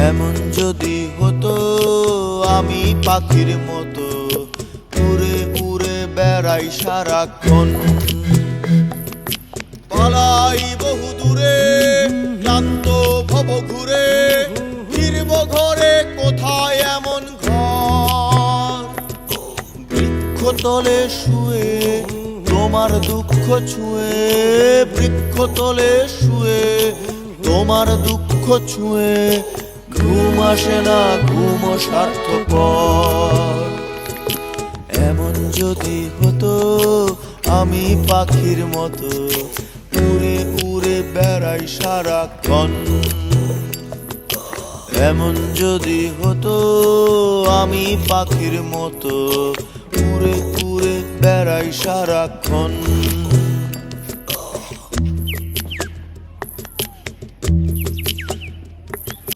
এমন যদি হতো আমি পাখির মতো উড়ে উড়ে বেড়াই সারাক্ষণ, পালাই বহু দূরে ক্লান্ত ভব ঘুরে, ফিরব ঘরে কোথায় এমন ঘর। বৃক্ষতলে শুয়ে তোমার দুঃখ ছুঁয়ে, বৃক্ষতলে শুয়ে তোমার দুঃখ ছুঁয়ে, ঘুম আসে না ঘুম স্বার্থপর। এমন যদি হতো আমি পাখির মতো উড়ে উড়ে বেড়াই সারাক্ষণ, এমন যদি হতো আমি পাখির মতো উড়ে উড়ে বেড়াই সারাক্ষণ।